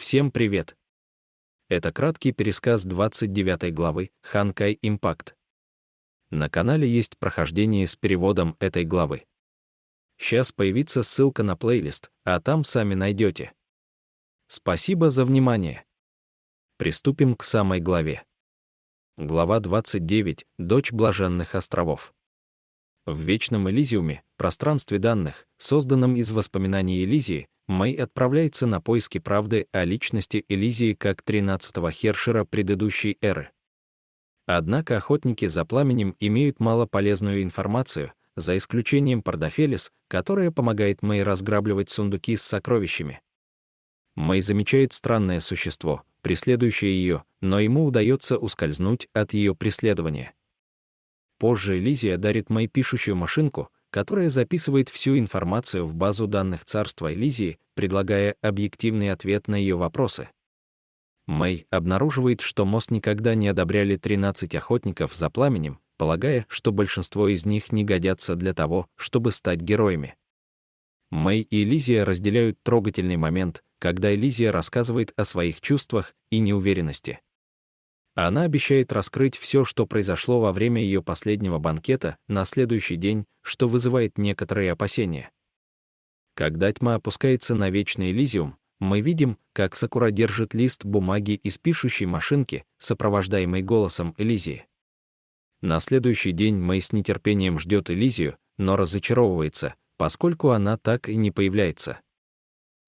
Всем привет! Это краткий пересказ 29 главы Ханкай Импакт. На канале есть прохождение с переводом этой главы. Сейчас появится ссылка на плейлист, а там сами найдете. Спасибо за внимание. Приступим к самой главе. Глава 29. Дочь Блаженных островов. В Вечном Элизиуме, пространстве данных, созданном из воспоминаний Элизии, Мэй отправляется на поиски правды о личности Элизии как 13-го Хершера предыдущей эры. Однако охотники за пламенем имеют малополезную информацию, за исключением Пардофелис, которая помогает Мэй разграбливать сундуки с сокровищами. Мэй замечает странное существо, преследующее ее, но ему удается ускользнуть от ее преследования. Позже Элизия дарит Мэй пишущую машинку, которая записывает всю информацию в базу данных царства Элизии, предлагая объективный ответ на ее вопросы. Мэй обнаруживает, что МОС никогда не одобряли 13 охотников за пламенем, полагая, что большинство из них не годятся для того, чтобы стать героями. Мэй и Элизия разделяют трогательный момент, когда Элизия рассказывает о своих чувствах и неуверенности. Она обещает раскрыть все, что произошло во время ее последнего банкета на следующий день, что вызывает некоторые опасения. Когда тьма опускается на Вечный Элизиум, мы видим, как Сакура держит лист бумаги из пишущей машинки, сопровождаемый голосом Элизии. На следующий день Мэй с нетерпением ждет Элизию, но разочаровывается, поскольку она так и не появляется.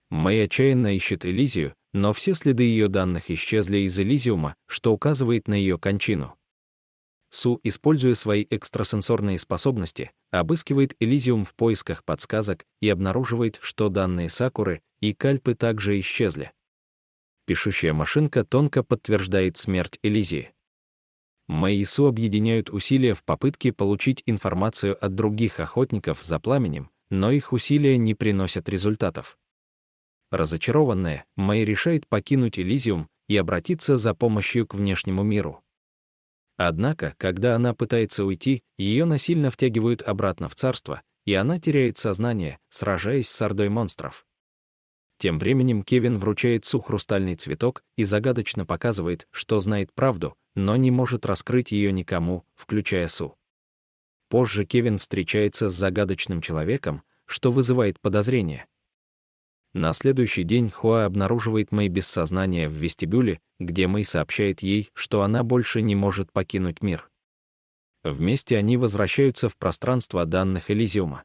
Мэй отчаянно ищет Элизию, но все следы ее данных исчезли из Элизиума, что указывает на ее кончину. Су, используя свои экстрасенсорные способности, обыскивает Элизиум в поисках подсказок и обнаруживает, что данные Сакуры и Кальпы также исчезли. Пишущая машинка тонко подтверждает смерть Элизии. Мэй и Су объединяют усилия в попытке получить информацию от других охотников за пламенем, но их усилия не приносят результатов. Разочарованная, Мэй решает покинуть Элизиум и обратиться за помощью к внешнему миру. Однако, когда она пытается уйти, ее насильно втягивают обратно в царство, и она теряет сознание, сражаясь с ордой монстров. Тем временем Кевин вручает Су хрустальный цветок и загадочно показывает, что знает правду, но не может раскрыть ее никому, включая Су. Позже Кевин встречается с загадочным человеком, что вызывает подозрения. На следующий день Хуа обнаруживает Мэй без сознания в вестибюле, где Мэй сообщает ей, что она больше не может покинуть мир. Вместе они возвращаются в пространство данных Элизиума.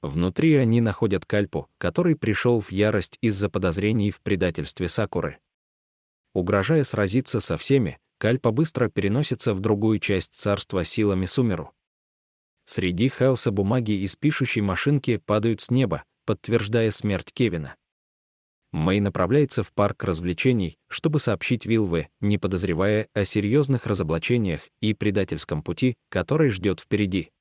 Внутри они находят Кальпу, который пришел в ярость из-за подозрений в предательстве Сакуры. Угрожая сразиться со всеми, Кальпа быстро переносится в другую часть царства силами Сумеру. Среди хаоса бумаги из пишущей машинки падают с неба, подтверждая смерть Кевина. Мэй направляется в парк развлечений, чтобы сообщить Вилве, не подозревая о серьезных разоблачениях и предательском пути, который ждет впереди.